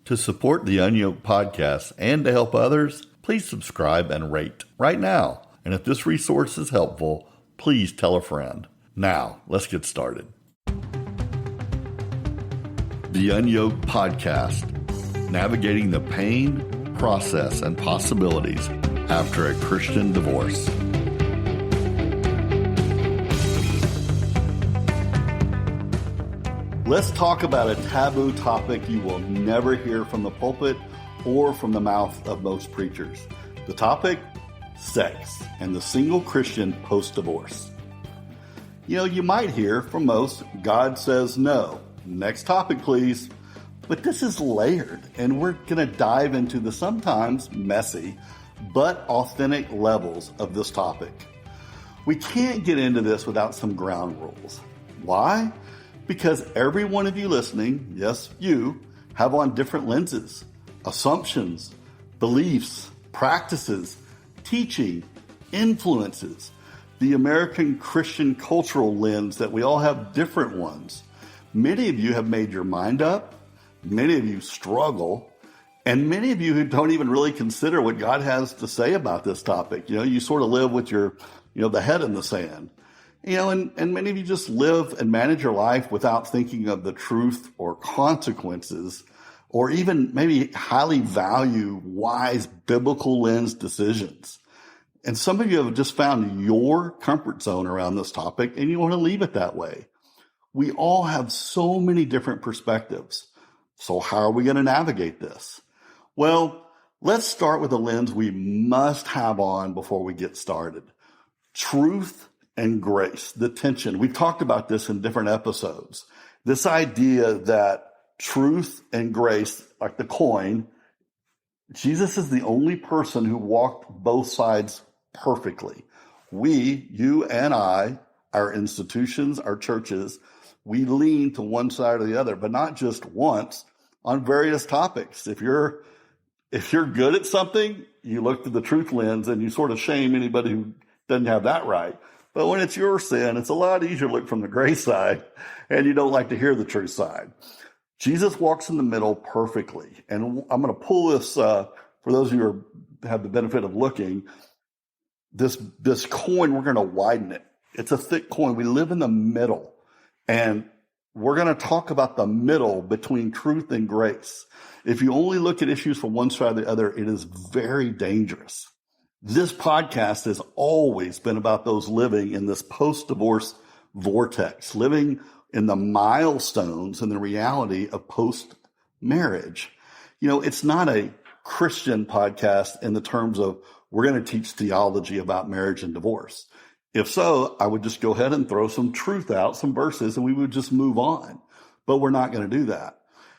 To support the UnYoked Podcast and to help others, please subscribe and rate right now. And if this resource is helpful, please tell a friend. Now, let's get started. The UnYoked Podcast, navigating the pain, process, and possibilities after a Christian divorce. Let's talk about a taboo topic you will never hear from the pulpit or from the mouth of most preachers. The topic, sex and the single Christian post-divorce. You might hear from most, God says no. Next topic, please. But this is layered, and we're going to dive into the sometimes messy but authentic levels of this topic. We can't get into this without some ground rules. Why? Because every one of you listening, yes, you, have on different lenses, assumptions, beliefs, practices, teaching, influences, the American Christian cultural lens that we all have different ones. Many of you have made your mind up, many of you struggle, and many of you who don't even really consider what God has to say about this topic. You sort of live with your, the head in the sand. And many of you just live and manage your life without thinking of the truth or consequences, or even maybe highly value wise biblical lens decisions. And some of you have just found your comfort zone around this topic, and you want to leave it that way. We all have so many different perspectives. So how are we going to navigate this? Well, let's start with the lens we must have on before we get started. Truth and grace, the tension. We've talked about this in different episodes. This idea that truth and grace, like the coin, Jesus is the only person who walked both sides perfectly. We, you and I, our institutions, our churches, we lean to one side or the other, but not just once, on various topics. If you're good at something, you look to the truth lens and you sort of shame anybody who doesn't have that right. But when it's your sin, it's a lot easier to look from the grace side, and you don't like to hear the truth side. Jesus walks in the middle perfectly. And I'm going to pull this, for those of you who have the benefit of looking, this coin, we're going to widen it. It's a thick coin. We live in the middle. And we're going to talk about the middle between truth and grace. If you only look at issues from one side or the other, it is very dangerous. This podcast has always been about those living in this post-divorce vortex, living in the milestones and the reality of post-marriage. It's not a Christian podcast in the terms of we're going to teach theology about marriage and divorce. If so, I would just go ahead and throw some truth out, some verses, and we would just move on. But we're not going to do that.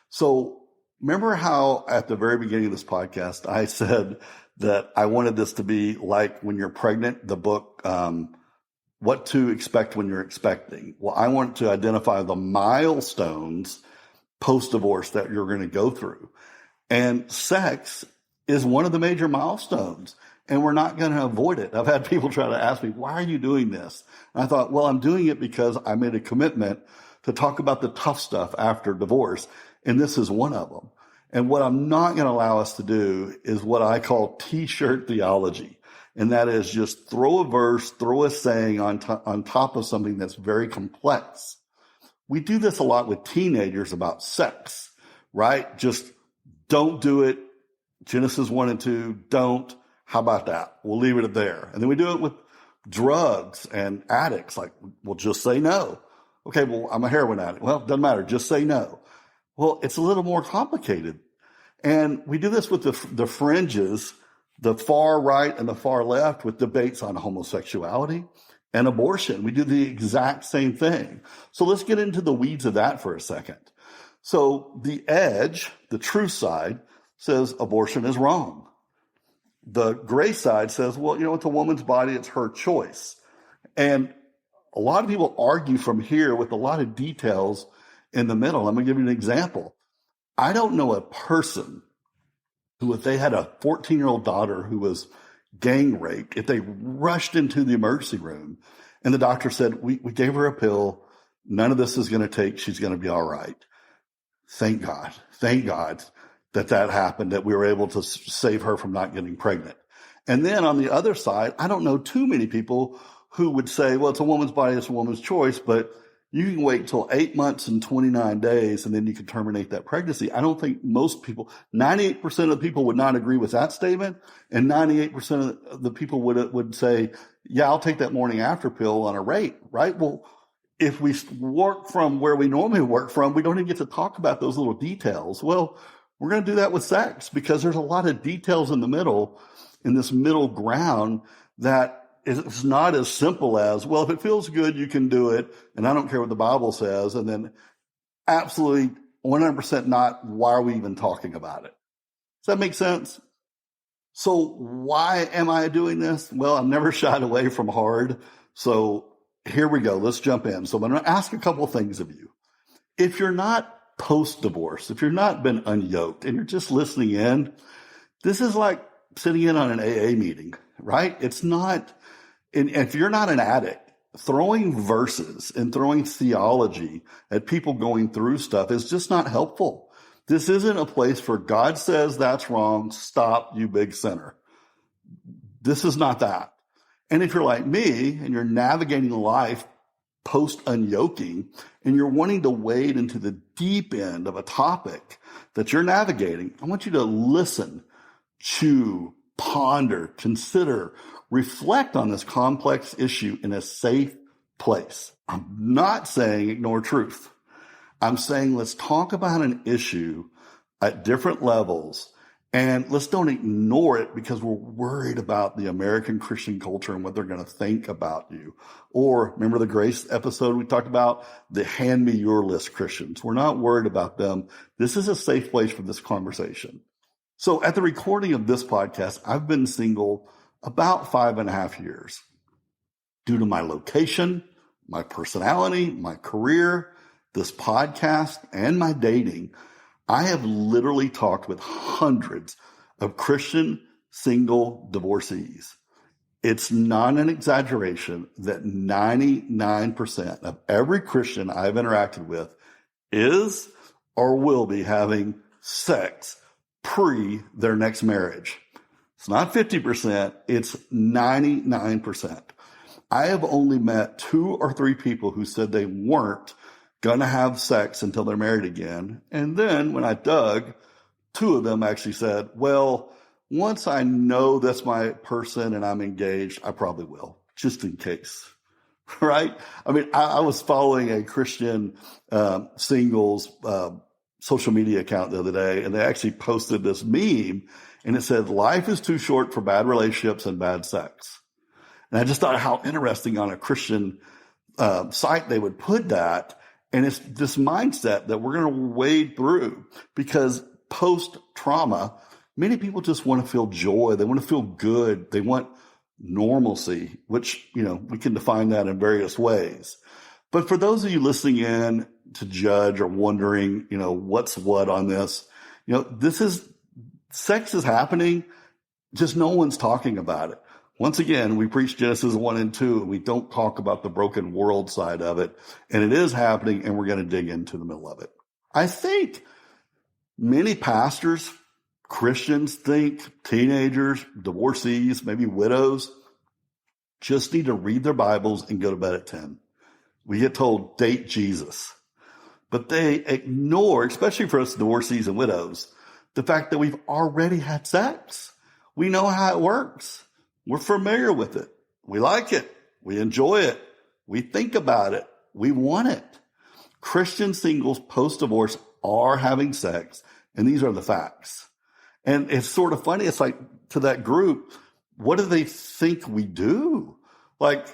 So remember how at the very beginning of this podcast, I said that I wanted this to be like when you're pregnant, the book, What to Expect When You're Expecting. Well, I want to identify the milestones post-divorce that you're going to go through. And sex is one of the major milestones, and we're not going to avoid it. I've had people try to ask me, why are you doing this? And I thought, well, I'm doing it because I made a commitment to talk about the tough stuff after divorce, and this is one of them. And what I'm not going to allow us to do is what I call T-shirt theology. And that is just throw a verse, throw a saying on top of something that's very complex. We do this a lot with teenagers about sex, right? Just don't do it. Genesis 1 and 2, don't. How about that? We'll leave it there. And then we do it with drugs and addicts. Like, well, just say no. Okay, well, I'm a heroin addict. Well, doesn't matter. Just say no. Well, it's a little more complicated. And we do this with the fringes, the far right and the far left, with debates on homosexuality and abortion. We do the exact same thing. So let's get into the weeds of that for a second. So the edge, the truth side, says abortion is wrong. The gray side says, well, it's a woman's body, it's her choice. And a lot of people argue from here with a lot of details in the middle. I'm going to give you an example. I don't know a person who, if they had a 14-year-old daughter who was gang raped, if they rushed into the emergency room and the doctor said, we gave her a pill, none of this is going to take, she's going to be all right. Thank God that happened, that we were able to save her from not getting pregnant. And then on the other side, I don't know too many people who would say, well, it's a woman's body, it's a woman's choice, but you can wait till 8 months and 29 days and then you can terminate that pregnancy. I don't think most people, 98% of the people would not agree with that statement. And 98% of the people would say, yeah, I'll take that morning after pill on a rate, right? Well, if we work from where we normally work from, we don't even get to talk about those little details. Well, we're going to do that with sex because there's a lot of details in the middle, in this middle ground, that it's not as simple as, well, if it feels good, you can do it, and I don't care what the Bible says, and then absolutely 100% not, why are we even talking about it? Does that make sense? So why am I doing this? Well, I've never shied away from hard, so here we go. Let's jump in. So I'm going to ask a couple of things of you. If you're not post-divorce, if you've not been unyoked and you're just listening in, this is like sitting in on an AA meeting, right? It's not, and if you're not an addict, throwing verses and throwing theology at people going through stuff is just not helpful. This isn't a place for God says that's wrong, stop, you big sinner. This is not that. And if you're like me and you're navigating life post-unyoking and you're wanting to wade into the deep end of a topic that you're navigating, I want you to listen, chew, ponder, consider, reflect on this complex issue in a safe place. I'm not saying ignore truth. I'm saying let's talk about an issue at different levels, and let's don't ignore it because we're worried about the American Christian culture and what they're going to think about you. Or remember the grace episode we talked about? The hand me your list Christians. We're not worried about them. This is a safe place for this conversation. So at the recording of this podcast, I've been single about 5.5 years. Due to my location, my personality, my career, this podcast, and my dating, I have literally talked with hundreds of Christian single divorcees. It's not an exaggeration that 99% of every Christian I've interacted with is or will be having sex pre their next marriage. It's not 50%, it's 99%. I have only met 2 or 3 people who said they weren't going to have sex until they're married again. And then when I dug, 2 of them actually said, well, once I know that's my person and I'm engaged, I probably will, just in case. Right? I mean, I was following a Christian singles social media account the other day, and they actually posted this meme, and it said, life is too short for bad relationships and bad sex. And I just thought how interesting on a Christian site they would put that. And it's this mindset that we're going to wade through because post-trauma, many people just want to feel joy. They want to feel good. They want normalcy, which, we can define that in various ways. But for those of you listening in to judge or wondering, what's what on this, sex is happening, just no one's talking about it. Once again, we preach Genesis 1 and 2, and we don't talk about the broken world side of it. And it is happening, and we're going to dig into the middle of it. I think many pastors, Christians think teenagers, divorcees, maybe widows, just need to read their Bibles and go to bed at 10. We get told, date Jesus. But they ignore, especially for us divorcees and widows, the fact that we've already had sex. We know how it works. We're familiar with it. We like it. We enjoy it. We think about it. We want it. Christian singles post-divorce are having sex, and these are the facts. And it's sort of funny. It's like to that group, what do they think we do? Like,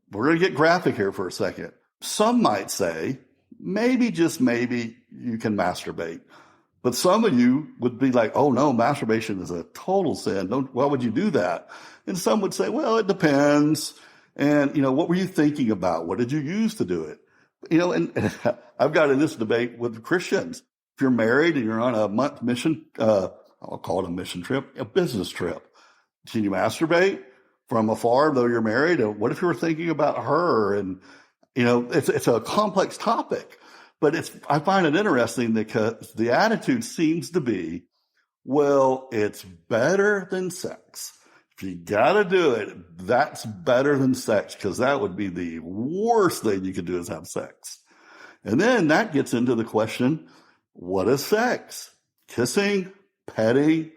we're going to get graphic here for a second. Some might say, maybe, just maybe, you can masturbate. But some of you would be like, oh no, masturbation is a total sin. Why would you do that? And some would say, well, it depends. And, what were you thinking about? What did you use to do it? And I've got in this debate with Christians. If you're married and you're on a month mission, I'll call it a mission trip, a business trip. Can you masturbate from afar, though you're married? What if you were thinking about her? And, it's a complex topic. But I find it interesting because the attitude seems to be, well, it's better than sex. If you got to do it, that's better than sex, because that would be the worst thing you could do is have sex. And then that gets into the question, what is sex? Kissing, petting,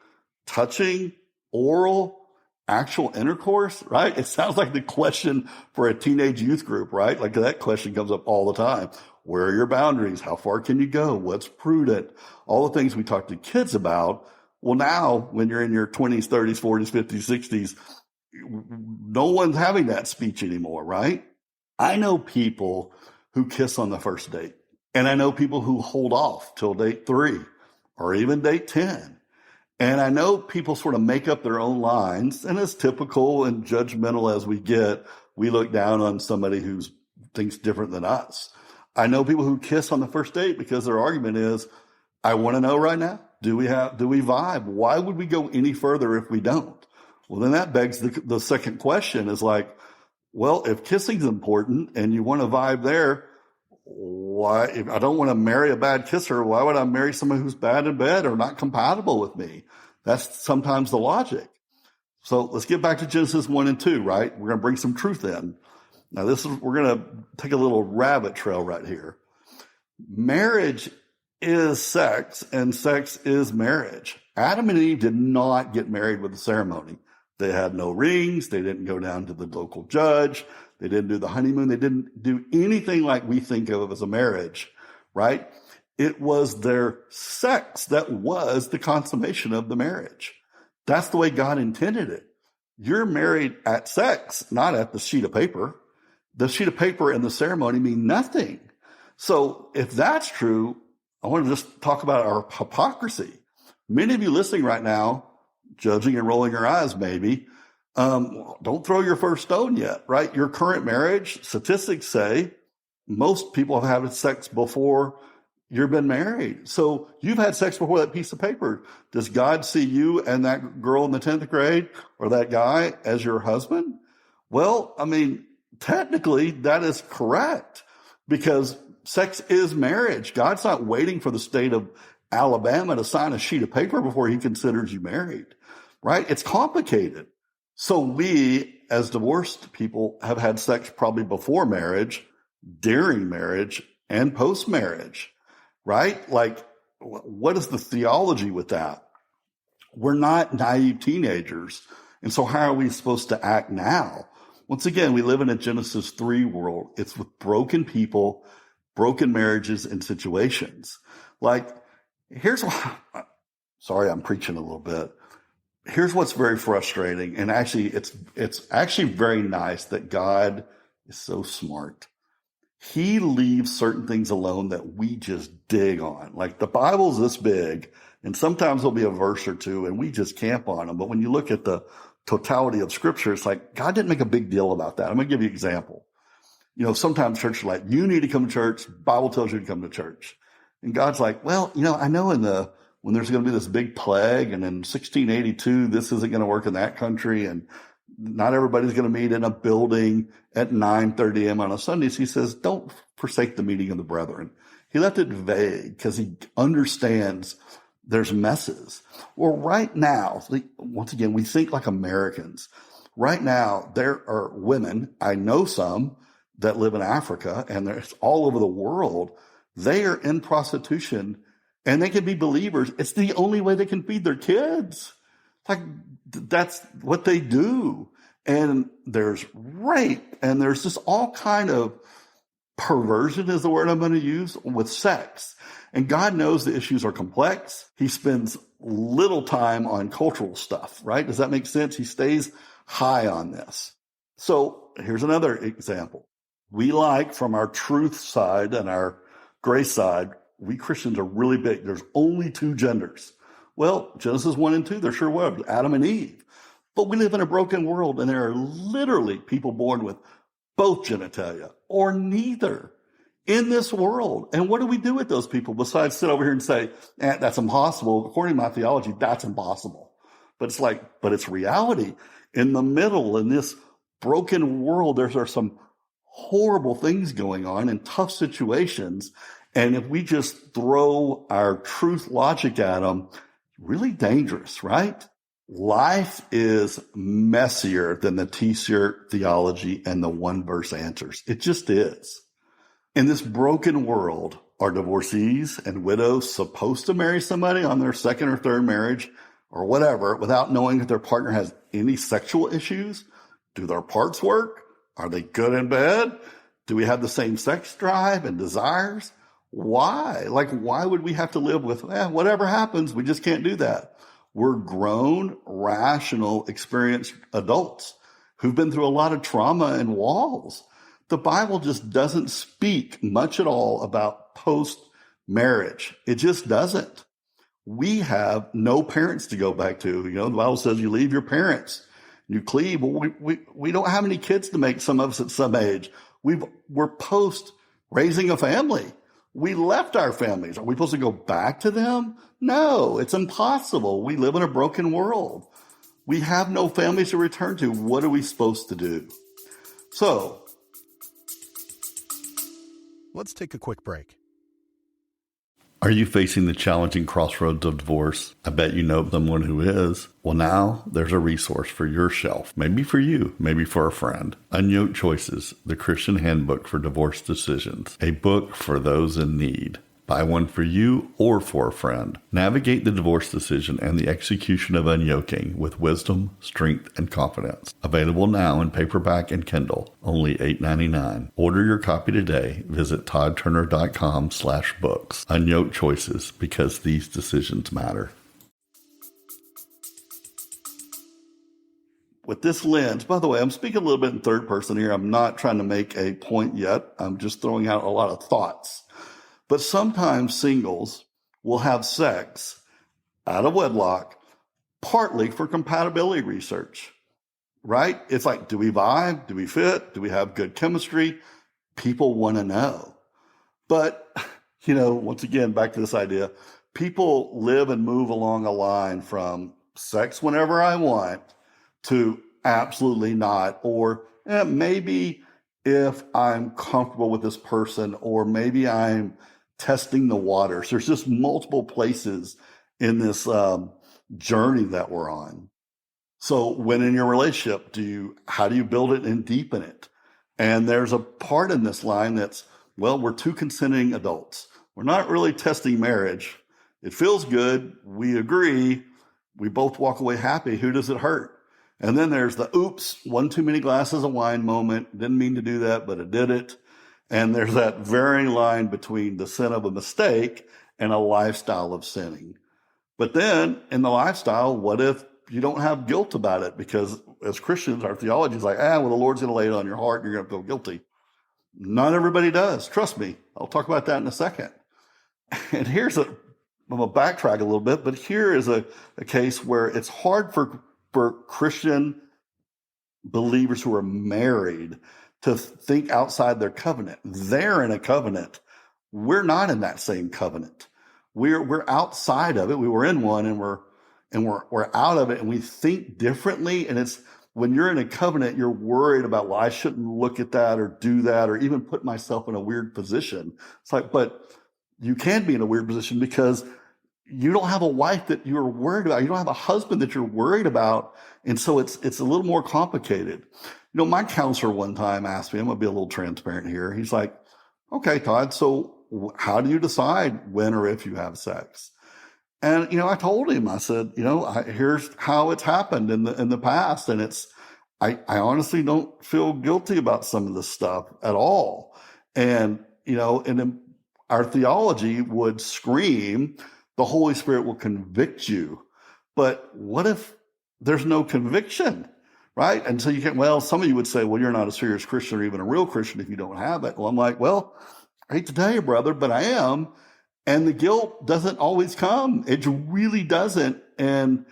touching, oral, actual intercourse, right? It sounds like the question for a teenage youth group, right? Like that question comes up all the time. Where are your boundaries? How far can you go? What's prudent? All the things we talk to kids about. Well, now when you're in your 20s, 30s, 40s, 50s, 60s, no one's having that speech anymore, right? I know people who kiss on the first date, and I know people who hold off till date 3 or even date 10. And I know people sort of make up their own lines, and as typical and judgmental as we get, we look down on somebody who thinks different than us. I know people who kiss on the first date because their argument is, I want to know right now, do we vibe? Why would we go any further if we don't? Well, then that begs the second question is like, well, if kissing's important and you want to vibe there, why, if I don't want to marry a bad kisser, why would I marry someone who's bad in bed or not compatible with me? That's sometimes the logic. So let's get back to Genesis 1 and 2, right? We're going to bring some truth in. Now we're going to take a little rabbit trail right here. Marriage is sex and sex is marriage. Adam and Eve did not get married with a ceremony. They had no rings. They didn't go down to the local judge. They didn't do the honeymoon. They didn't do anything like we think of as a marriage, right? It was their sex that was the consummation of the marriage. That's the way God intended it. You're married at sex, not at the sheet of paper. The sheet of paper and the ceremony mean nothing. So if that's true, I want to just talk about our hypocrisy. Many of you listening right now, judging and rolling your eyes maybe, don't throw your first stone yet, right? Your current marriage, statistics say most people have had sex before you've been married. So you've had sex before that piece of paper. Does God see you and that girl in the 10th grade or that guy as your husband? Well, I mean, technically that is correct because sex is marriage. God's not waiting for the state of Alabama to sign a sheet of paper before he considers you married, right? It's complicated. So we, as divorced people, have had sex probably before marriage, during marriage, and post-marriage, right? Like, what is the theology with that? We're not naive teenagers. And so how are we supposed to act now? Once again, we live in a Genesis 3 world. It's with broken people, broken marriages, and situations. Like, sorry, I'm preaching a little bit. Here's what's very frustrating. And actually, it's actually very nice that God is so smart. He leaves certain things alone that we just dig on. Like the Bible's this big, and sometimes there'll be a verse or two, and we just camp on them. But when you look at the totality of Scripture, it's like God didn't make a big deal about that. I'm going to give you an example. You know, sometimes church are like, you need to come to church. Bible tells you to come to church. And God's like, well, you know, I know when there's going to be this big plague and in 1682, this isn't going to work in that country. And not everybody's going to meet in a building at 9:30 a.m. on a Sunday. So he says, don't forsake the meeting of the brethren. He left it vague because he understands there's messes. Well, right now, once again, we think like Americans. Right now, there are women, I know some that live in Africa and there's all over the world. They are in prostitution and they can be believers. It's the only way they can feed their kids. Like that's what they do. And there's rape and there's just all kind of perversion is the word I'm going to use with sex. And God knows the issues are complex. He spends little time on cultural stuff, right? Does that make sense? He stays high on this. So here's another example. We like from our truth side and our grace side, we Christians are really big. There's only 2 genders. Well, Genesis 1 and 2, there sure was, Adam and Eve. But we live in a broken world and there are literally people born with both genitalia or neither in this world. And what do we do with those people besides sit over here and say, that's impossible. According to my theology, that's impossible. But it's like, but it's reality. In the middle, in this broken world, there are some horrible things going on in tough situations. And if we just throw our truth logic at them, really dangerous, right? Life is messier than the t-shirt theology and the one verse answers. It just is. In this broken world, are divorcees and widows supposed to marry somebody on their second or third marriage or whatever without knowing if their partner has any sexual issues? Do their parts work? Are they good in bed? Do we have the same sex drive and desires? Why? Why would we have to live with, whatever happens, we just can't do that? We're grown, rational, experienced adults who've been through a lot of trauma and walls. The Bible just doesn't speak much at all about post-marriage. It just doesn't. We have no parents to go back to. The Bible says you leave your parents, you cleave. Well, we don't have any kids to make, some of us at some age. We're post raising a family. We left our families. Are we supposed to go back to them? No, it's impossible. We live in a broken world. We have no families to return to. What are we supposed to do? So, let's take a quick break. Are you facing the challenging crossroads of divorce? I bet you know someone who is. Well, now there's a resource for your shelf. Maybe for you, maybe for a friend. UnYoked Choices, the Christian Handbook for Divorce Decisions. A book for those in need. Buy one for you or for a friend. Navigate the divorce decision and the execution of unyoking with wisdom, strength, and confidence. Available now in paperback and Kindle. Only $8.99. Order your copy today. Visit toddturner.com/books. UnYoked Choices, because these decisions matter. With this lens, by the way, I'm speaking a little bit in third person here. I'm not trying to make a point yet. I'm just throwing out a lot of thoughts. But sometimes singles will have sex out of wedlock, partly for compatibility research, right? It's like, do we vibe? Do we fit? Do we have good chemistry? People want to know. But, once again, back to this idea, people live and move along a line from sex whenever I want to absolutely not, or maybe if I'm comfortable with this person, or maybe I'm testing the waters. There's just multiple places in this journey that we're on. So when in your relationship, how do you build it and deepen it? And there's a part in this line that's, we're two consenting adults. We're not really testing marriage. It feels good. We agree. We both walk away happy. Who does it hurt? And then there's the oops, one too many glasses of wine moment. Didn't mean to do that, but it did it. And there's that varying line between the sin of a mistake and a lifestyle of sinning. But then in the lifestyle, what if you don't have guilt about it? Because as Christians, our theology is like, the Lord's going to lay it on your heart and you're going to feel guilty. Not everybody does. Trust me. I'll talk about that in a second. And I'm going to backtrack a little bit, but here is a case where it's hard for Christian believers who are married to think outside their covenant. They're in a covenant. We're not in that same covenant. We're outside of it. We were in one and we're out of it, and we think differently. And it's when you're in a covenant, you're worried about, I shouldn't look at that or do that or even put myself in a weird position. It's like, but you can be in a weird position because you don't have a wife that you're worried about. You don't have a husband that you're worried about. And so it's a little more complicated. My counselor one time asked me, I'm going to be a little transparent here. He's like, okay, Todd, so how do you decide when or if you have sex? And, I told him, I said, here's how it's happened in the past. And I honestly don't feel guilty about some of this stuff at all. And, and our theology would scream, the Holy Spirit will convict you. But what if there's no conviction? Right? And so some of you would say, you're not a serious Christian or even a real Christian if you don't have it. Well, I'm like, I hate to tell you, brother, but I am. And the guilt doesn't always come. It really doesn't. And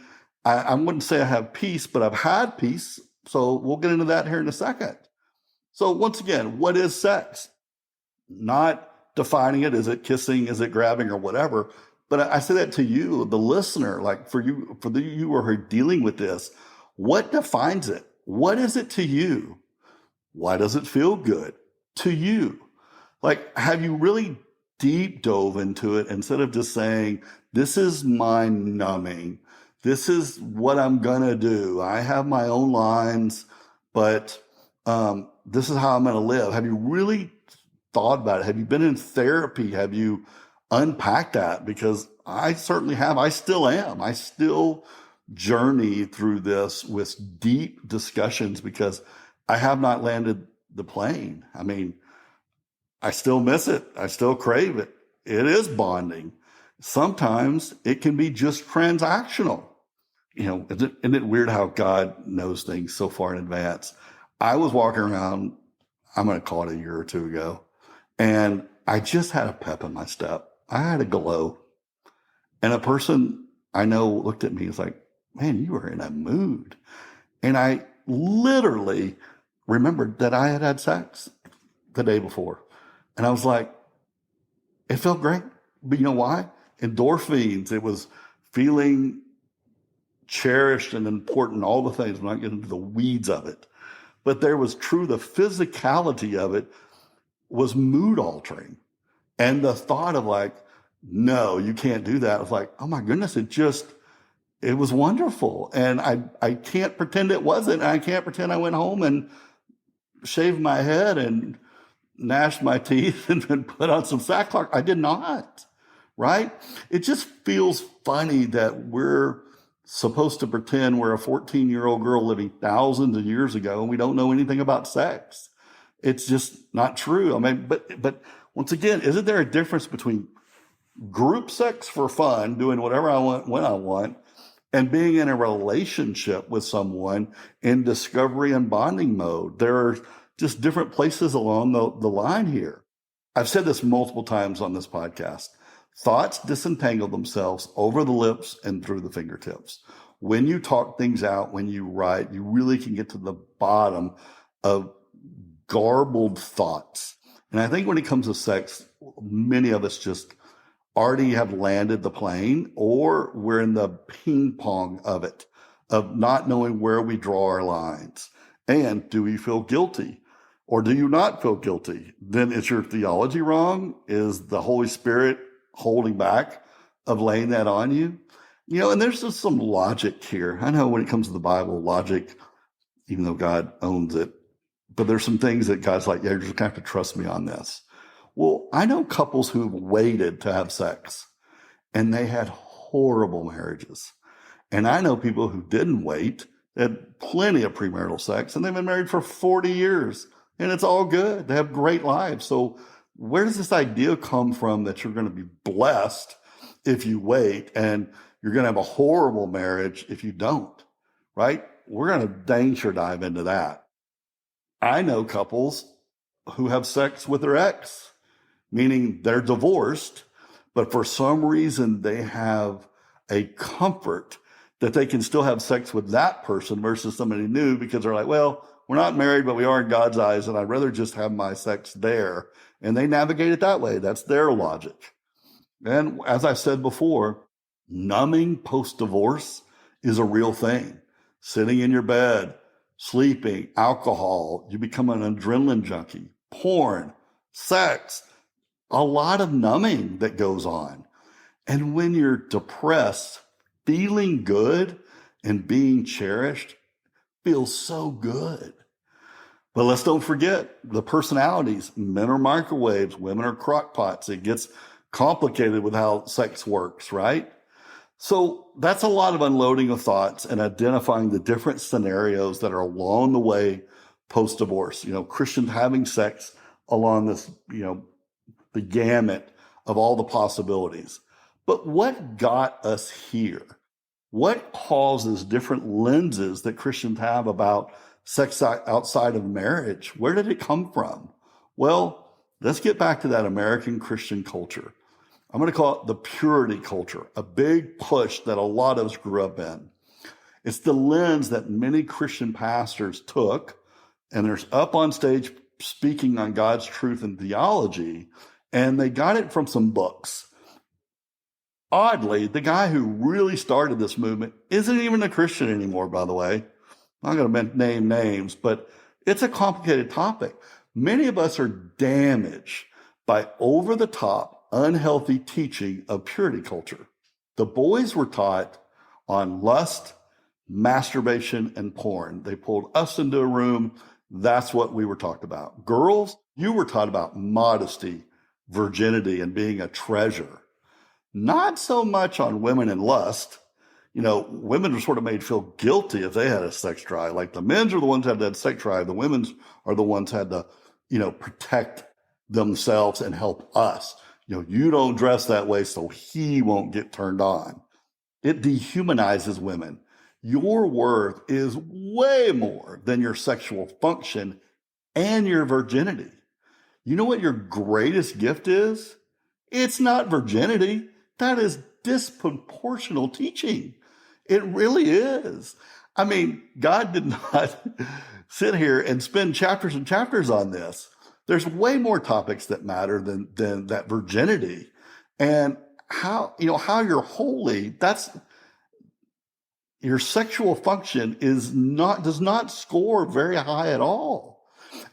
I wouldn't say I have peace, but I've had peace. So we'll get into that here in a second. So once again, what is sex? Not defining it. Is it kissing? Is it grabbing or whatever? But I say that to you, the listener, like for you who are dealing with this. What defines it? What is it to you? Why does it feel good to you? Like, have you really deep dove into it instead of just saying, this is mind numbing. This is what I'm going to do. I have my own lines, but this is how I'm going to live. Have you really thought about it? Have you been in therapy? Have you unpacked that? Because I certainly have. I still am. I still journey through this with deep discussions because I have not landed the plane. I mean, I still miss it. I still crave it. It is bonding. Sometimes it can be just transactional. Isn't it weird how God knows things so far in advance? I was walking around, I'm going to call it a year or two ago, and I just had a pep in my step. I had a glow. And a person I know looked at me and was like, man, you were in a mood. And I literally remembered that I had had sex the day before. And I was like, it felt great. But you know why? Endorphins. It was feeling cherished and important, all the things. I'm not getting into the weeds of it. But there was the physicality of it was mood altering. And the thought of like, no, you can't do that. I was like, oh my goodness, it was wonderful. And I can't pretend it wasn't. I can't pretend I went home and shaved my head and gnashed my teeth and then put on some sackcloth. I did not, right? It just feels funny that we're supposed to pretend we're a 14-year-old girl living thousands of years ago and we don't know anything about sex. It's just not true. I mean, but once again, isn't there a difference between group sex for fun, doing whatever I want when I want, and being in a relationship with someone in discovery and bonding mode? There are just different places along the line here. I've said this multiple times on this podcast. Thoughts disentangle themselves over the lips and through the fingertips. When you talk things out, when you write, you really can get to the bottom of garbled thoughts. And I think when it comes to sex, many of us just already have landed the plane, or we're in the ping pong of it, of not knowing where we draw our lines. And do we feel guilty or do you not feel guilty? Then is your theology wrong? Is the Holy Spirit holding back of laying that on you? And there's just some logic here. I know when it comes to the Bible, logic, even though God owns it, but there's some things that God's like, yeah, you're just going to have to trust me on this. Well, I know couples who've waited to have sex and they had horrible marriages. And I know people who didn't wait, had plenty of premarital sex, and they've been married for 40 years and it's all good. They have great lives. So where does this idea come from that you're going to be blessed if you wait and you're going to have a horrible marriage if you don't, right? We're going to dang sure dive into that. I know couples who have sex with their ex, meaning they're divorced, but for some reason they have a comfort that they can still have sex with that person versus somebody new because they're like, well, we're not married, but we are in God's eyes, and I'd rather just have my sex there. And they navigate it that way. That's their logic. And as I said before, numbing post-divorce is a real thing. Sitting in your bed, sleeping, alcohol, you become an adrenaline junkie, porn, sex, a lot of numbing that goes on. And when you're depressed, feeling good and being cherished feels so good. But let's don't forget the personalities. Men are microwaves, women are crock pots. It gets complicated with how sex works, right? So that's a lot of unloading of thoughts and identifying the different scenarios that are along the way post-divorce. Christians having sex along this, the gamut of all the possibilities. But what got us here? What causes different lenses that Christians have about sex outside of marriage? Where did it come from? Well, let's get back to that American Christian culture. I'm going to call it the purity culture, a big push that a lot of us grew up in. It's the lens that many Christian pastors took, and they're up on stage speaking on God's truth and theology, and they got it from some books. Oddly, the guy who really started this movement isn't even a Christian anymore, by the way. I'm not going to name names, but it's a complicated topic. Many of us are damaged by over-the-top, unhealthy teaching of purity culture. The boys were taught on lust, masturbation, and porn. They pulled us into a room. That's what we were talked about. Girls, you were taught about modesty, virginity, and being a treasure. Not so much on women and lust. Women are sort of made feel guilty if they had a sex drive. Like the men's are the ones that had that sex drive. The women's are the ones that had to, protect themselves and help us. You don't dress that way so he won't get turned on. It dehumanizes women. Your worth is way more than your sexual function and your virginity. You know what your greatest gift is? It's not virginity. That is disproportional teaching. It really is. I mean, God did not sit here and spend chapters and chapters on this. There's way more topics that matter than that virginity. And how you're holy, that's your sexual function does not score very high at all.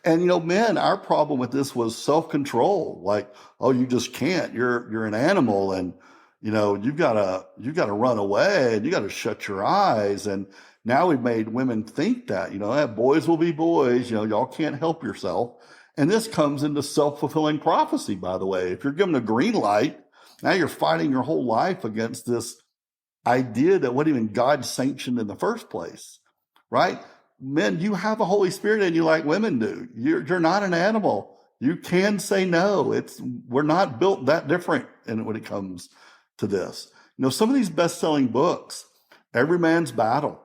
And men, our problem with this was self-control. Like, oh, you just can't. You're an animal, and you've got to run away, and you got to shut your eyes. And now we've made women think that boys will be boys. Y'all can't help yourself. And this comes into self-fulfilling prophecy, by the way. If you're given a green light, now you're fighting your whole life against this idea that what even God sanctioned in the first place, right? Men, you have a Holy Spirit in you like women do. You're not an animal. You can say no. We're not built that different when it comes to this. Some of these best-selling books, Every Man's Battle,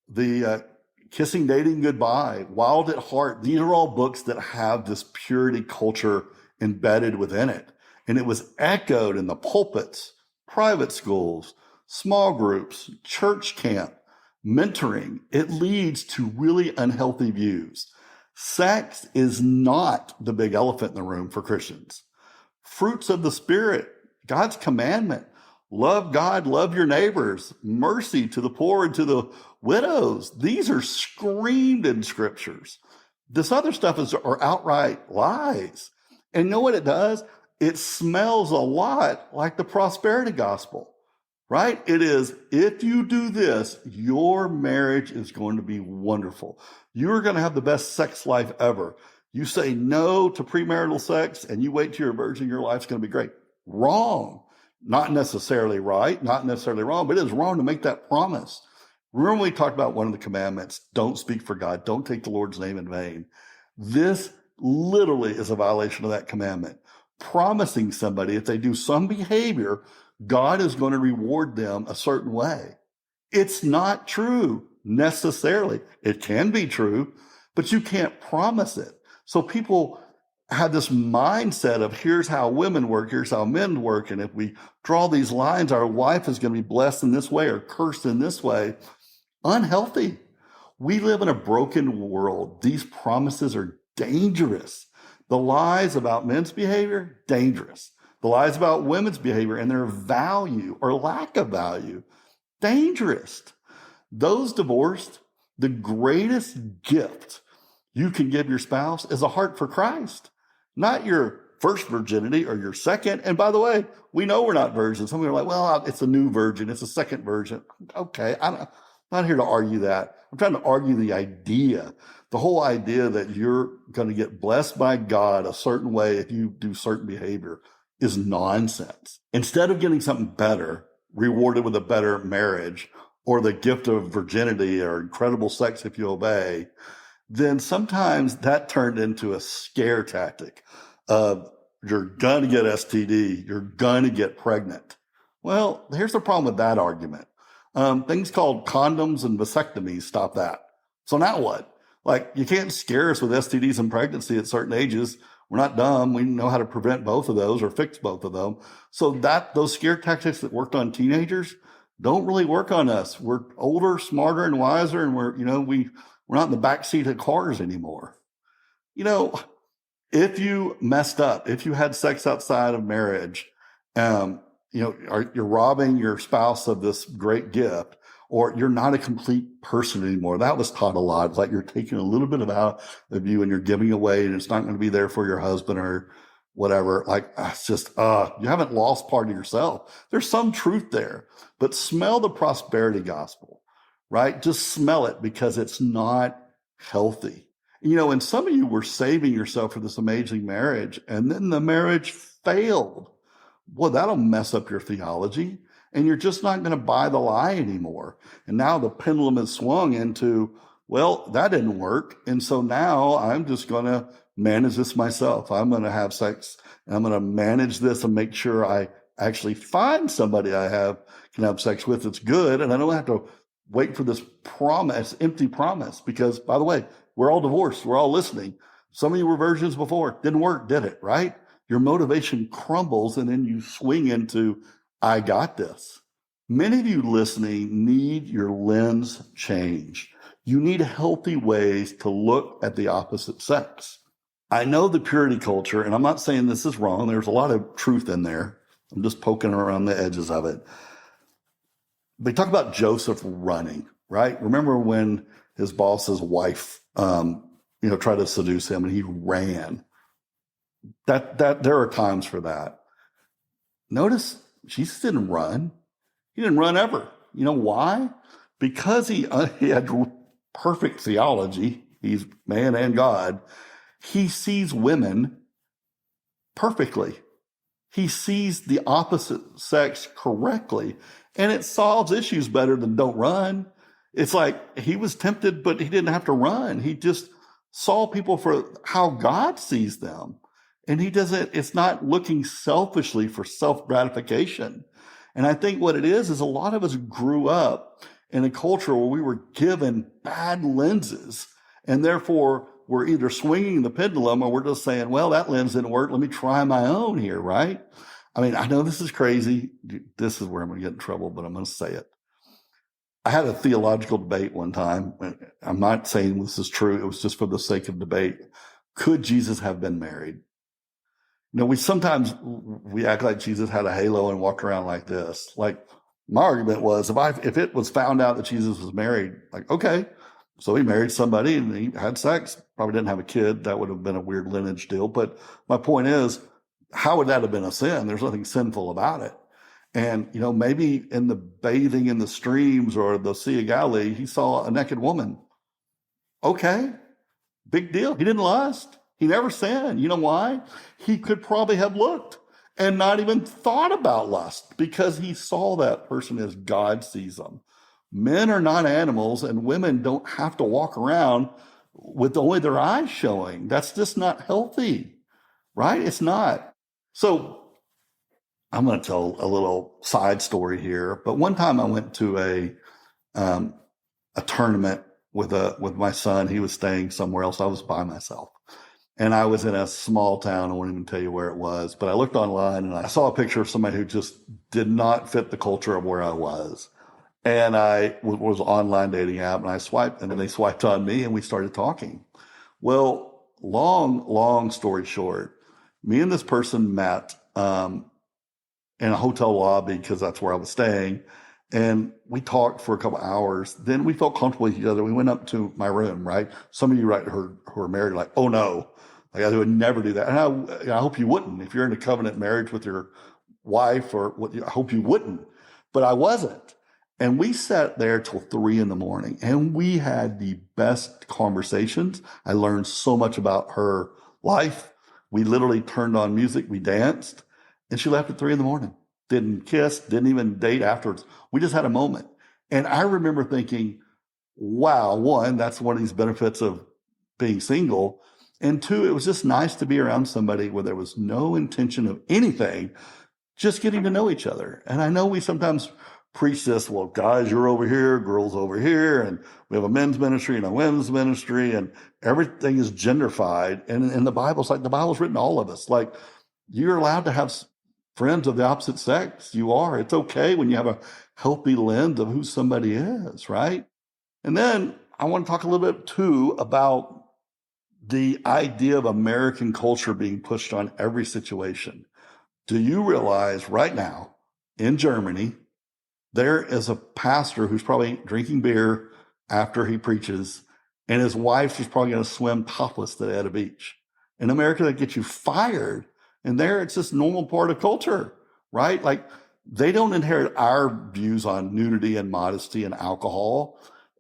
the Kissing, Dating, Goodbye, Wild at Heart, these are all books that have this purity culture embedded within it. And it was echoed in the pulpits, private schools, small groups, church camp, mentoring. It leads to really unhealthy views. Sex is not the big elephant in the room for Christians. Fruits of the Spirit, God's commandment, love God, love your neighbors, mercy to the poor and to the widows. These are screamed in scriptures. This other stuff are outright lies. And you know what it does? It smells a lot like the prosperity gospel, right? It is, if you do this, your marriage is going to be wonderful. You're going to have the best sex life ever. You say no to premarital sex and you wait till you're a virgin, your life's going to be great. Wrong. Not necessarily right, not necessarily wrong, but it is wrong to make that promise. Remember when we talked about one of the commandments, don't speak for God, don't take the Lord's name in vain. This literally is a violation of that commandment. Promising somebody if they do some behavior, God is going to reward them a certain way. It's not true necessarily. It can be true, but you can't promise it. So people have this mindset of here's how women work, here's how men work. And if we draw these lines, our wife is going to be blessed in this way or cursed in this way. Unhealthy. We live in a broken world. These promises are dangerous. The lies about men's behavior, dangerous. The lies about women's behavior and their value or lack of value, dangerous. Those divorced, the greatest gift you can give your spouse is a heart for Christ. Not your first virginity or your second. And by the way, we know we're not virgins. Some people are like, well, it's a new virgin. It's a second virgin. Okay, I'm not here to argue that. I'm trying to argue the idea, the whole idea that you're going to get blessed by God a certain way if you do certain behavior is nonsense. Instead of getting something better, rewarded with a better marriage or the gift of virginity or incredible sex if you obey, then sometimes that turned into a scare tactic of you're going to get STD, you're going to get pregnant. Well, here's the problem with that argument. Things called condoms and vasectomies stop that. So now what? Like, you can't scare us with STDs and pregnancy at certain ages. We're not dumb. We know how to prevent both of those or fix both of them. So those scare tactics that worked on teenagers don't really work on us. We're older, smarter, and wiser, and we're not in the backseat of cars anymore. If you messed up, if you had sex outside of marriage, you're robbing your spouse of this great gift, or you're not a complete person anymore. That was taught a lot. It's like you're taking a little bit of out of you and you're giving away, and it's not going to be there for your husband or whatever. Like, it's just, you haven't lost part of yourself. There's some truth there, but smell the prosperity gospel, right? Just smell it, because it's not healthy. And some of you were saving yourself for this amazing marriage, and then the marriage failed. Boy, that'll mess up your theology, and you're just not going to buy the lie anymore. And now the pendulum has swung into, well, that didn't work. And so now I'm just going to manage this myself. I'm going to have sex, and I'm going to manage this and make sure I actually find somebody can have sex with that's good. And I don't have to wait for this promise, empty promise, because, by the way, we're all divorced. We're all listening. Some of you were virgins before. Didn't work, did it? Right? Your motivation crumbles, and then you swing into, I got this. Many of you listening need your lens changed. You need healthy ways to look at the opposite sex. I know the purity culture, and I'm not saying this is wrong. There's a lot of truth in there. I'm just poking around the edges of it. They talk about Joseph running, right? Remember when his boss's wife, tried to seduce him, and he ran. That there are times for that. Notice Jesus didn't run. He didn't run ever. You know why? Because he had perfect theology. He's man and God. He sees women perfectly. He sees the opposite sex correctly, and it solves issues better than don't run. It's like he was tempted, but he didn't have to run. He just saw people for how God sees them. And it's not looking selfishly for self-gratification. And I think what it is a lot of us grew up in a culture where we were given bad lenses, and therefore we're either swinging the pendulum or we're just saying, well, that lens didn't work. Let me try my own here, right? I mean, I know this is crazy. This is where I'm going to get in trouble, but I'm going to say it. I had a theological debate one time. I'm not saying this is true. It was just for the sake of debate. Could Jesus have been married? We sometimes act like Jesus had a halo and walked around like this. Like, my argument was, if it was found out that Jesus was married, like, okay, so he married somebody and he had sex, probably didn't have a kid. That would have been a weird lineage deal. But my point is, how would that have been a sin? There's nothing sinful about it. And, maybe in the bathing in the streams or the Sea of Galilee, he saw a naked woman. Okay, big deal. He didn't lust. He never sinned. You know why? He could probably have looked and not even thought about lust, because he saw that person as God sees them. Men are not animals, and women don't have to walk around with only their eyes showing. That's just not healthy, right? It's not. So I'm going to tell a little side story here. But one time I went to a tournament with my son. He was staying somewhere else. I was by myself. And I was in a small town. I won't even tell you where it was. But I looked online and I saw a picture of somebody who just did not fit the culture of where I was. And I was online dating app, and I swiped, and then they swiped on me, and we started talking. Well, long story short, me and this person met in a hotel lobby, because that's where I was staying. And we talked for a couple hours. Then we felt comfortable with each other. We went up to my room, right? Some of you who are married are like, oh no, like, I would never do that. And I hope you wouldn't. If you're in a covenant marriage with your wife, I hope you wouldn't. But I wasn't. And we sat there till 3 a.m, and we had the best conversations. I learned so much about her life. We literally turned on music. We danced, and she left at 3 a.m. Didn't kiss, didn't even date afterwards. We just had a moment. And I remember thinking, wow, one, that's one of these benefits of being single. And two, it was just nice to be around somebody where there was no intention of anything, just getting to know each other. And I know we sometimes preach this, well, guys, you're over here, girls over here, and we have a men's ministry and a women's ministry, and everything is genderfied. And in the Bible, it's like the Bible's written to all of us. Like, you're allowed to have friends of the opposite sex. You are. It's okay when you have a healthy lens of who somebody is, right? And then I want to talk a little bit, too, about the idea of American culture being pushed on every situation. Do you realize right now in Germany, there is a pastor who's probably drinking beer after he preaches, and his wife is probably going to swim topless today at a beach? In America, that gets you fired And there it's just normal part of culture, right? Like they don't inherit our views on nudity and modesty and alcohol.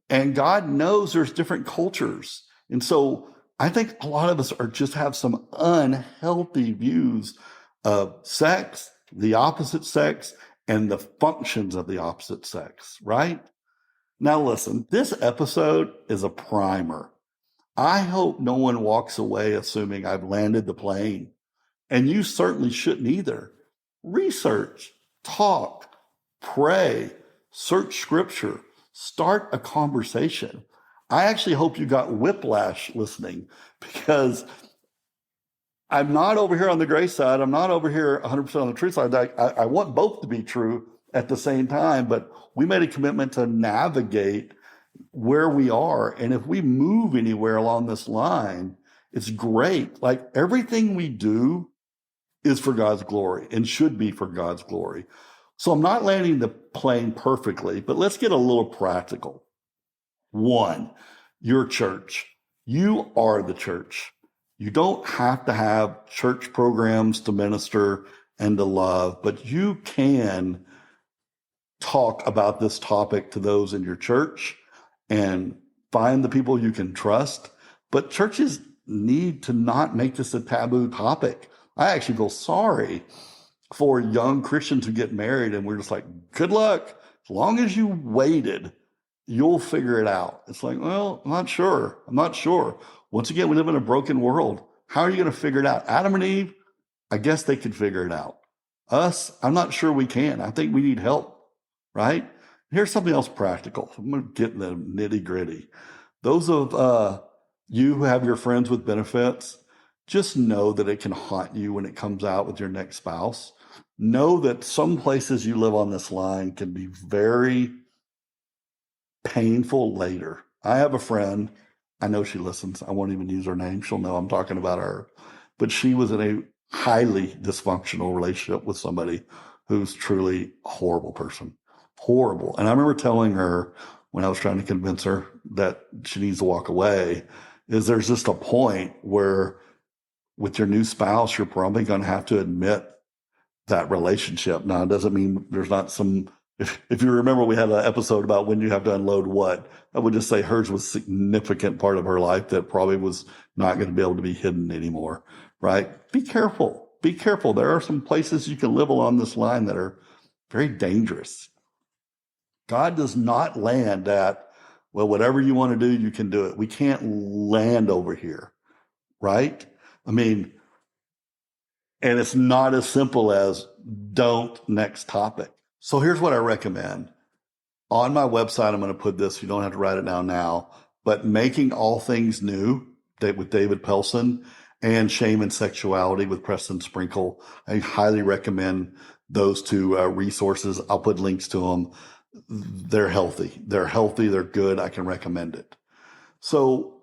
And God knows there's different cultures. And so I think a lot of us are just have some unhealthy views of sex, the opposite sex, and the functions of the opposite sex, right? Now listen, this episode is a primer. I hope no one walks away assuming I've landed the plane. And you certainly shouldn't either. Research, talk, pray, search scripture, start a conversation. I actually hope you got whiplash listening, because I'm not over here on the grace side. I'm not over here 100% on the truth side. I want both to be true at the same time, but we made a commitment to navigate where we are. And if we move anywhere along this line, it's great. Like everything we do is for God's glory and should be for God's glory. So I'm not landing the plane perfectly, but let's get a little practical. One, your church. You are the church. You don't have to have church programs to minister and to love, but you can talk about this topic to those in your church and find the people you can trust. But churches need to not make this a taboo topic. I actually feel sorry for young Christians who get married and we're just like, good luck. As long as you waited, you'll figure it out. It's like, well, I'm not sure. Once again, we live in a broken world. How are you going to figure it out? Adam and Eve, I guess they could figure it out. Us, I'm not sure we can. I think we need help, right? Here's something else practical. I'm going to get in the nitty gritty. Those of you who have your friends with benefits, just know that it can haunt you when it comes out with your next spouse. Know that some places you live on this line can be very painful later. I have a friend, I know she listens. I won't even use her name. She'll know I'm talking about her. But she was in a highly dysfunctional relationship with somebody who's truly a horrible person. Horrible. And I remember telling her when I was trying to convince her that she needs to walk away, is there's just a point where with your new spouse, you're probably going to have to admit that relationship. Now, it doesn't mean there's not some, if you remember, we had an episode about when you have to unload what. I would just say hers was a significant part of her life that probably was not going to be able to be hidden anymore, right? Be careful. Be careful. There are some places you can live along this line that are very dangerous. God does not land at, well, whatever you want to do, you can do it. We can't land over here, right? I mean, and it's not as simple as don't next topic. So here's what I recommend. On my website, I'm going to put this. You don't have to write it down now, but Making All Things New with David Pelson and Shame and Sexuality with Preston Sprinkle. I highly recommend those two resources. I'll put links to them. They're healthy. They're good. I can recommend it. So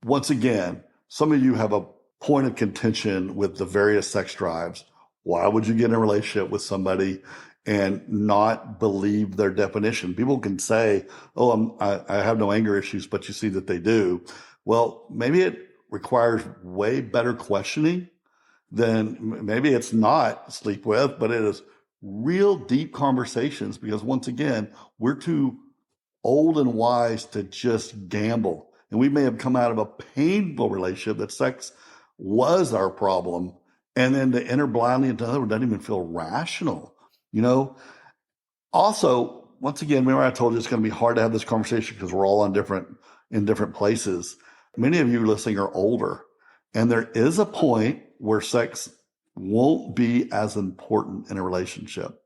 once again, some of you have a point of contention with the various sex drives. Why would you get in a relationship with somebody and not believe their definition? People can say, oh, I have no anger issues, but you see that they do. Well, maybe it requires way better questioning than maybe it's not sleep with, but it is real deep conversations, because once again, we're too old and wise to just gamble. And we may have come out of a painful relationship that sex was our problem. And then to enter blindly into another doesn't even feel rational, you know? Also, once again, remember I told you it's going to be hard to have this conversation because we're all in different places. Many of you listening are older, and there is a point where sex won't be as important in a relationship.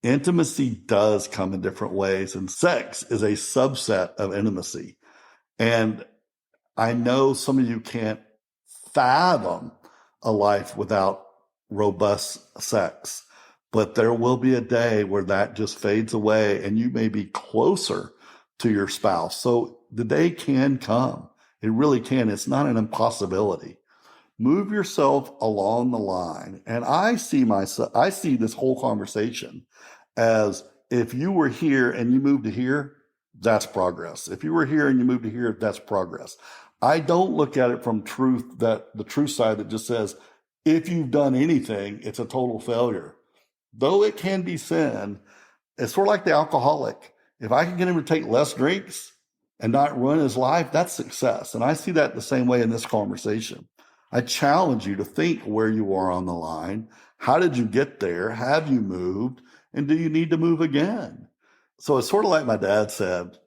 Intimacy does come in different ways, and sex is a subset of intimacy. And I know some of you can't fathom a life without robust sex, but there will be a day where that just fades away and you may be closer to your spouse. So the day can come. It really can. It's not an impossibility. Move yourself along the line. And I see this whole conversation as if you were here and you moved to here, that's progress. If you were here and you moved to here, that's progress. I don't look at it from the truth side that just says If you've done anything, it's a total failure. Though it can be sin, it's sort of like the alcoholic. If I can get him to take less drinks and not ruin his life, that's success. And I see that the same way in this conversation. I challenge you to think where you are on the line. How did you get there? Have you moved? And do you need to move again? So it's sort of like my dad said,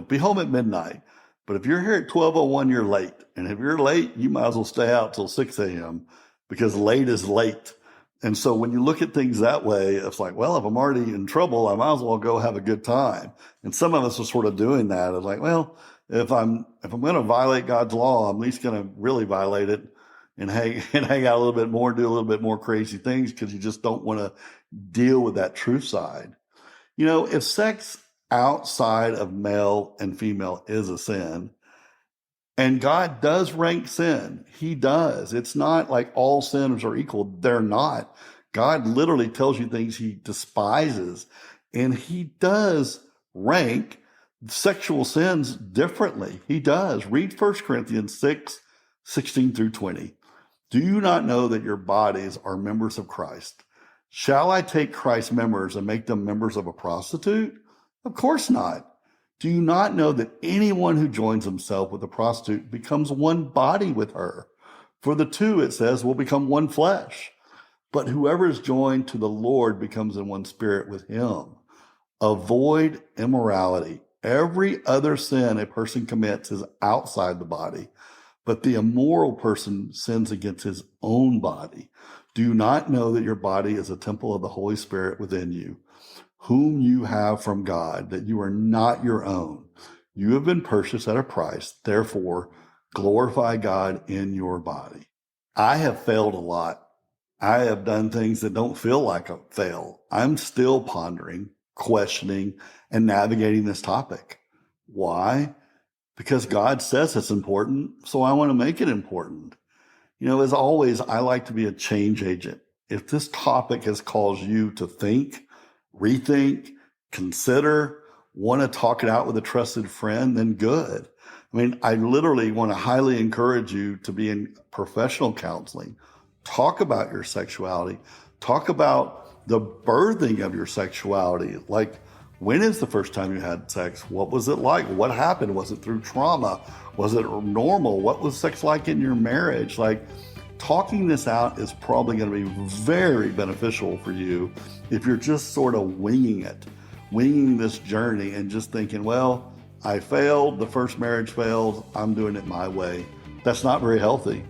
be home at midnight. But if you're here at 12:01, you're late. And if you're late, you might as well stay out till 6 a.m. because late is late. And so when you look at things that way, it's like, well, if I'm already in trouble, I might as well go have a good time. And some of us are sort of doing that. It's like, well, if I'm going to violate God's law, I'm at least going to really violate it and hang out a little bit more, do a little bit more crazy things because you just don't want to deal with that truth side. If sex outside of male and female is a sin, and God does rank sin. He does. It's not like all sins are equal. They're not. God literally tells you things he despises, and he does rank sexual sins differently. He does. Read 1 Corinthians 6:16-20. Do you not know that your bodies are members of Christ? Shall I take Christ's members and make them members of a prostitute? Of course not. Do you not know that anyone who joins himself with a prostitute becomes one body with her? For the two, it says, will become one flesh. But whoever is joined to the Lord becomes in one spirit with him. Avoid immorality. Every other sin a person commits is outside the body, but the immoral person sins against his own body. Do you not know that your body is a temple of the Holy Spirit within you, whom you have from God, that you are not your own? You have been purchased at a price. Therefore, glorify God in your body. I have failed a lot. I have done things that don't feel like a fail. I'm still pondering, questioning, and navigating this topic. Why? Because God says it's important, so I want to make it important. As always, I like to be a change agent. If this topic has caused you to think, rethink, consider, want to talk it out with a trusted friend, then good. I literally want to highly encourage you to be in professional counseling. Talk about your sexuality. Talk about the birthing of your sexuality. Like, when is the first time you had sex? What was it like? What happened? Was it through trauma? Was it normal? What was sex like in your marriage? Talking this out is probably going to be very beneficial for you if you're just sort of winging this journey and just thinking, well, I failed, the first marriage failed, I'm doing it my way. That's not very healthy.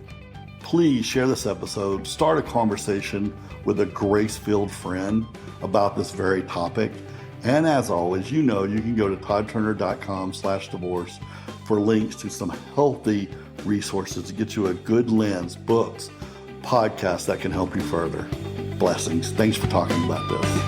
Please share this episode, start a conversation with a grace-filled friend about this very topic. And as always, you can go to toddturner.com/divorce for links to some healthy resources to get you a good lens, books, podcasts that can help you further. Blessings. Thanks for talking about this.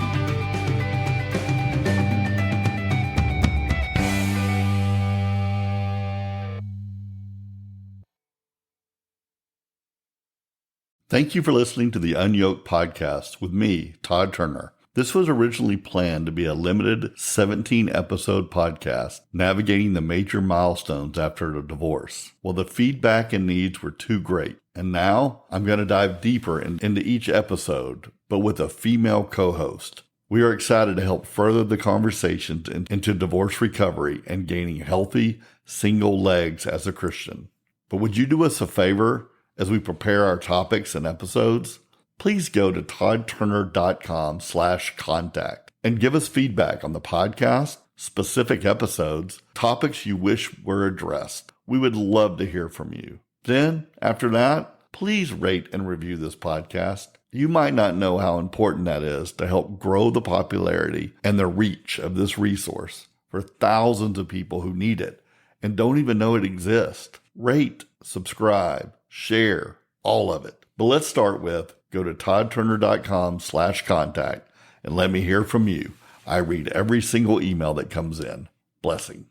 Thank you for listening to the UnYoked Podcast with me, Todd Turner. This was originally planned to be a limited 17-episode podcast navigating the major milestones after a divorce. Well, the feedback and needs were too great, and now I'm going to dive deeper into each episode, but with a female co-host. We are excited to help further the conversations into divorce recovery and gaining healthy, single legs as a Christian. But would you do us a favor as we prepare our topics and episodes? Please go to toddturner.com/contact and give us feedback on the podcast, specific episodes, topics you wish were addressed. We would love to hear from you. Then, after that, please rate and review this podcast. You might not know how important that is to help grow the popularity and the reach of this resource for thousands of people who need it and don't even know it exists. Rate, subscribe, share, all of it. But let's start with go to toddturner.com/contact and let me hear from you. I read every single email that comes in. Blessing.